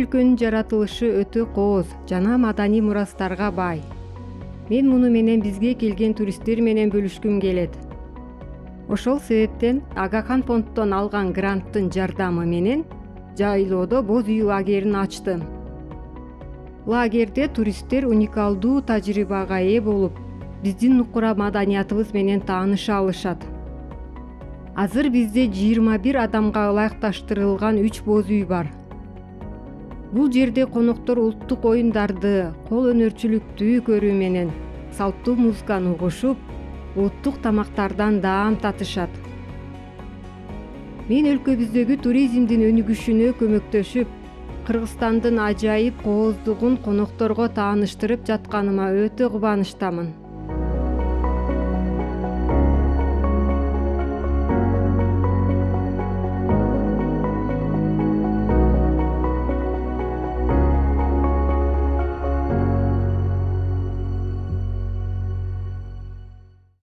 өлкөнүн жаратылышы өтө кооз жана маданий мурастарга бай. Мен муну менен бизге келген туристтер менен бөлүшкүм келет. Ошол себептен Агахан фонддон алган гранттын жардамы менен жайлоодо боз үй лагерин ачтым. Лагерде туристтер уникалдуу тажрыйбага ээ болуп, биздин нукура маданиятыбыз менен тааныша алышат. Азыр бизде 21 адамга ылайыкташтырылган 3 боз үй бар. Бул жерде коноктор улуттук оюндарды, кол өнөрчүлүктү көрүү менен салттуу музыканы угушуп, улуттук тамактардан даам татышат. Мен өлкөбүздөгү туризмдин өнүгүшүнө көмөктөшүп, Кыргызстандын ажайып кооздугун конокторго тааныштырып жатканыма өтө кубанычтамын.